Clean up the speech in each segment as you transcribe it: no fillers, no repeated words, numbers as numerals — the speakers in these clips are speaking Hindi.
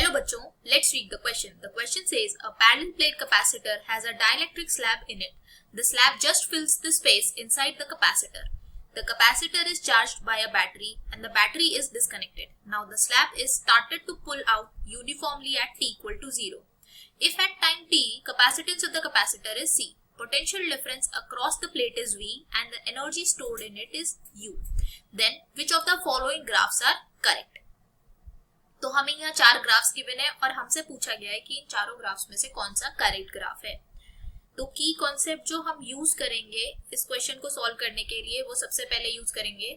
Hello बच्चों, let's read the question. The question says a parallel plate capacitor has a dielectric slab in it. The slab just fills the space inside the capacitor. The capacitor is charged by a battery and the battery is disconnected. Now the slab is started to pull out uniformly at t equal to 0. If at time t, capacitance of the capacitor is C, potential difference across the plate is V and the energy stored in it is U, then which of the following graphs are correct? तो हमें यहाँ 4 ग्राफ्स गिवन है और हमसे पूछा गया है कि इन चारों ग्राफ्स में से कौन सा करेक्ट ग्राफ है। तो की कॉन्सेप्ट जो हम यूज करेंगे इस क्वेश्चन को सॉल्व करने के लिए वो सबसे पहले यूज करेंगे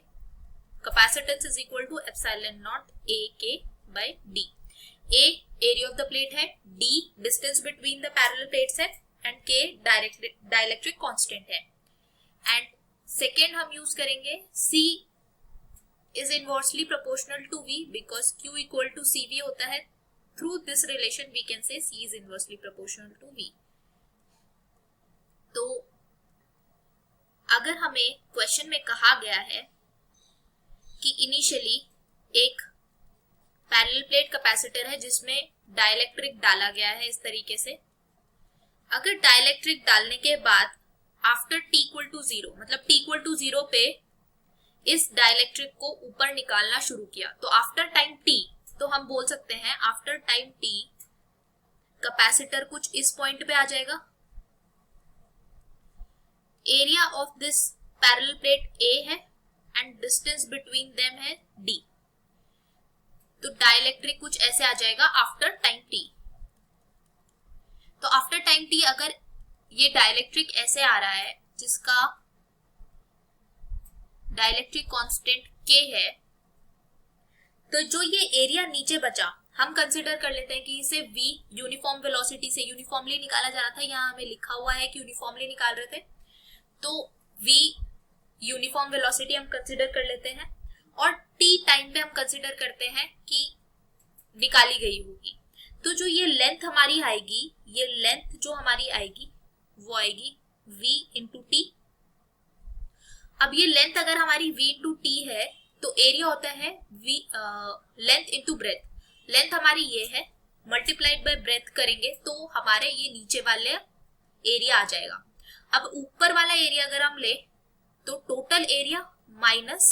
capacitance is equal to epsilon naught A K by D. A area of the plate है, D distance between the parallel plates है एंड के डाइलेक्ट्रिक कांस्टेंट है। एंड सेकेंड हम यूज करेंगे C is inversely proportional to V because Q equal to CV होता है। Through this relation we can say C is inversely proportional to V। तो अगर हमें क्वेश्चन में कहा गया है कि इनिशियली एक पैरेलल प्लेट कैपेसिटर है जिसमें डाइलेक्ट्रिक डाला गया है इस तरीके से, अगर डाइलेक्ट्रिक डालने के बाद आफ्टर t equal to 0 मतलब t equal to 0 पे इस डाइलेक्ट्रिक को ऊपर निकालना शुरू किया तो आफ्टर टाइम t, तो हम बोल सकते हैं आफ्टर टाइम t कैपेसिटर कुछ इस पॉइंट पे आ जाएगा। Area of this parallel plate A है एंड डिस्टेंस बिटवीन देम है D, तो डाइलेक्ट्रिक कुछ ऐसे आ जाएगा आफ्टर टाइम t। तो आफ्टर टाइम t अगर ये डाइलेक्ट्रिक ऐसे आ रहा है जिसका डाइलेक्ट्रिक कांस्टेंट K है, तो जो ये एरिया नीचे बचा हम कंसीडर कर लेते हैं कि इसे V यूनिफॉर्म वेलोसिटी से यूनिफॉर्मली निकाला जा रहा था। यहाँ हमें लिखा हुआ है कि यूनिफॉर्मली निकाल रहे थे, तो V यूनिफॉर्म वेलोसिटी हम कंसीडर कर लेते हैं और t टाइम पे हम कंसीडर करते हैं कि निकाली गई होगी। तो जो ये लेंथ हमारी आएगी, ये लेंथ जो हमारी आएगी वो आएगी V इंटू टी। अब ये लेंथ अगर हमारी v इंटू टी है तो एरिया होता है v length into breadth. Length हमारी ये है, मल्टीप्लाइड बाय ब्रेथ करेंगे तो हमारे ये नीचे वाले एरिया आ जाएगा। अब ऊपर वाला एरिया अगर हम ले तो total area minus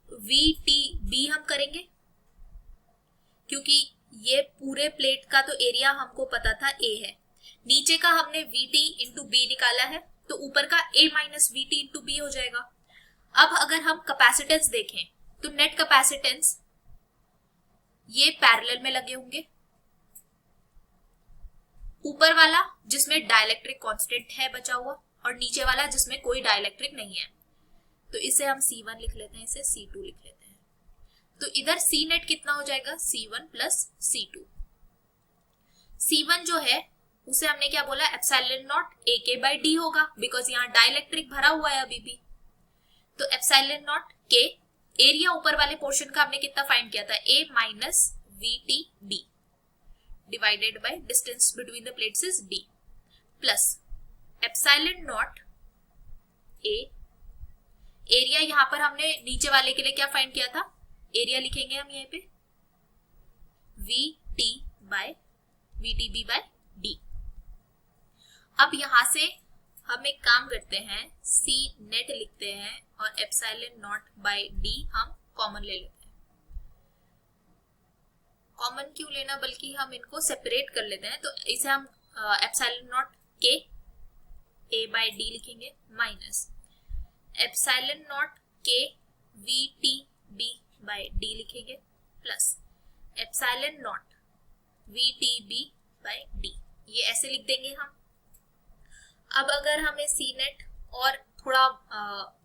V T B हम करेंगे, क्योंकि ये पूरे प्लेट का तो एरिया हमको पता था a है, नीचे का हमने वी टी इंटू बी निकाला है तो ऊपर का a minus V T into B हो जाएगा। अब अगर हम कैपेसिटेंस देखें तो नेट कैपेसिटेंस ये पैरेलल में लगे होंगे, ऊपर वाला जिसमें डाइलेक्ट्रिक कांस्टेंट है बचा हुआ और नीचे वाला जिसमें कोई डाइलेक्ट्रिक नहीं है, तो इसे हम C1 लिख लेते हैं, इसे C2 लिख लेते हैं। तो इधर C नेट कितना हो जाएगा C1 प्लस C2। C1 जो है उसे हमने क्या बोला, एप्सिलॉन नॉट ए के बाई डी होगा बिकॉज यहाँ डाइलेक्ट्रिक भरा हुआ है अभी भी। तो एप्सिलॉन नॉट के एरिया ऊपर वाले पोर्शन का हमने कितना फाइंड किया था, a minus V T B divided by distance between the plates is d plus epsilon naught a। Area यहाँ पर हमने नीचे वाले के लिए क्या फाइंड किया था, एरिया लिखेंगे हम यहाँ पे V T B by D. अब यहां से हम एक काम करते हैं, C नेट लिखते हैं और एप्सिलॉन नॉट बाय डी हम कॉमन ले लेते हैं। कॉमन क्यों लेना, बल्कि हम इनको सेपरेट कर लेते हैं, तो इसे हम epsilon naught K a by D लिखेंगे minus epsilon naught K V T B by D लिखेंगे plus epsilon naught V T B by D. ये ऐसे लिख देंगे हम। अब अगर हमें सी नेट और थोड़ा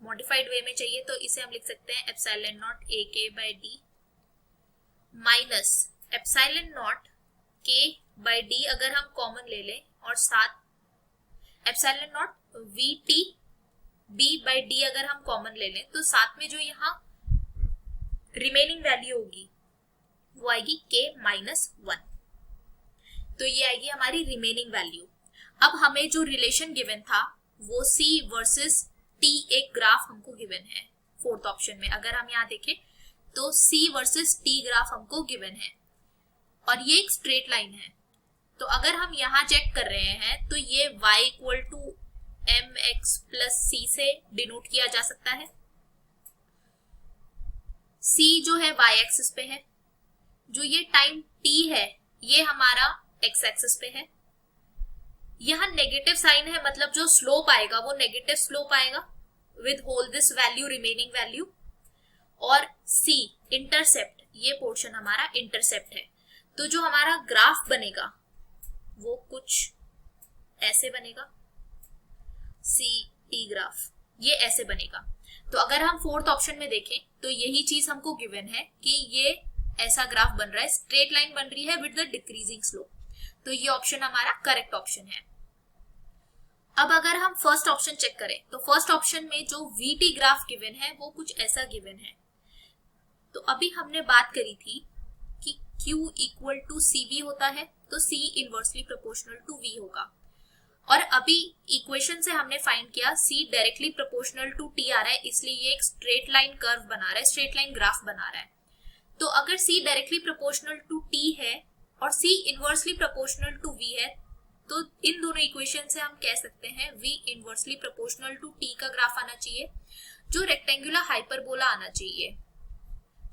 मॉडिफाइड वे में चाहिए तो इसे हम लिख सकते हैं epsilon naught A K by D minus epsilon naught K by D अगर हम कॉमन ले लें और साथ epsilon naught V T B by D अगर हम कॉमन ले लें तो साथ में जो यहाँ रिमेनिंग वैल्यू होगी वो आएगी के माइनस 1, तो ये आएगी हमारी रिमेनिंग वैल्यू। अब हमें जो रिलेशन गिवन था वो C वर्सेस T एक ग्राफ हमको गिवन है फोर्थ ऑप्शन में। अगर हम यहाँ देखें तो C वर्सेस T ग्राफ हमको गिवन है। और ये एक स्ट्रेट लाइन है। तो अगर हम यहाँ चेक कर रहे हैं तो ये y equal to M X plus C से डिनोट किया जा सकता है। c जो है y एक्सिस पे है, जो ये टाइम t है ये हमारा x एक्सिस पे है। यहाँ नेगेटिव साइन है, मतलब जो स्लोप आएगा वो नेगेटिव स्लोप आएगा with whole this value remaining value. और c इंटरसेप्ट, ये पोर्शन हमारा इंटरसेप्ट है। तो जो हमारा ग्राफ बनेगा वो कुछ ऐसे बनेगा, सी टी ग्राफ ये ऐसे बनेगा। तो अगर हम फोर्थ ऑप्शन में देखें तो यही चीज हमको गिवन है कि ये ऐसा ग्राफ बन रहा है, स्ट्रेट लाइन बन रही है विद द डिक्रीजिंग स्लोप। तो ये ऑप्शन हमारा करेक्ट ऑप्शन है। अब अगर हम फर्स्ट ऑप्शन चेक करें तो फर्स्ट ऑप्शन में जो वीटी ग्राफ गिवन है वो कुछ ऐसा गिवन है। तो अभी हमने बात करी थी कि Q इक्वल टू CV होता है, तो C inversely proportional to V होगा। और अभी इक्वेशन से हमने फाइंड किया C directly proportional to T आ रहा है, इसलिए ये एक स्ट्रेट लाइन कर्व बना रहा है, स्ट्रेट लाइन ग्राफ बना रहा है। तो अगर C directly proportional to T है और C inversely proportional to V है, तो इन दोनों इक्वेशन से हम कह सकते हैं V inversely proportional to T का ग्राफ आना चाहिए, जो रेक्टेंगुलर हाइपरबोला आना चाहिए।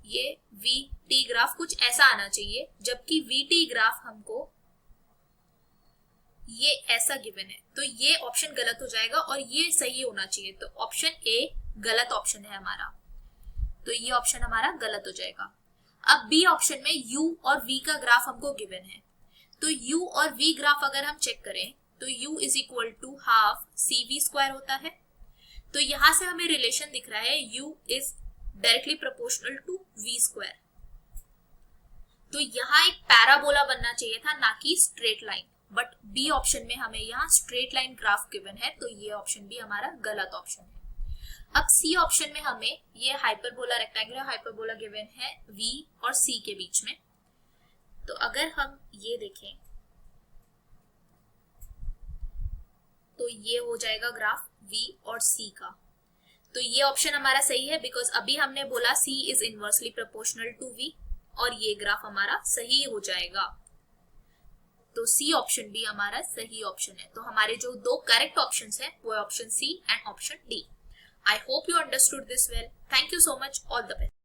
ये VT ग्राफ कुछ ऐसा आना चाहिए, जबकि VT ग्राफ हमको ये ऐसा गिवन है। तो ये ऑप्शन गलत हो जाएगा और ये सही होना चाहिए। तो ऑप्शन ए गलत ऑप्शन है हमारा, तो ये ऑप्शन हमारा गलत हो जाएगा। अब बी ऑप्शन में U और V का ग्राफ हमको गिवन है। तो U और V ग्राफ अगर हम चेक करें तो U is equal to half CV square होता है। तो यहां से हमें रिलेशन दिख रहा है U is directly proportional to V square. तो यहाँ एक पैराबोला बनना चाहिए था, ना कि straight line. But B option में हमें यहाँ स्ट्रेट लाइन ग्राफ गिवन है, तो ये ऑप्शन भी हमारा गलत ऑप्शन है। अब सी ऑप्शन में हमें ये हाइपरबोला, रेक्टेंगुलर हाइपरबोला गिवन है V और C के बीच में। तो अगर हम ये देखें तो ये हो जाएगा ग्राफ V और C का। तो ये ऑप्शन हमारा सही है, बिकॉज अभी हमने बोला C is inversely proportional to V, और ये ग्राफ हमारा सही हो जाएगा। तो C ऑप्शन भी हमारा सही ऑप्शन है। तो हमारे जो दो करेक्ट ऑप्शंस हैं वो option C and option D। I hope you understood this well. Thank you so much, all the best.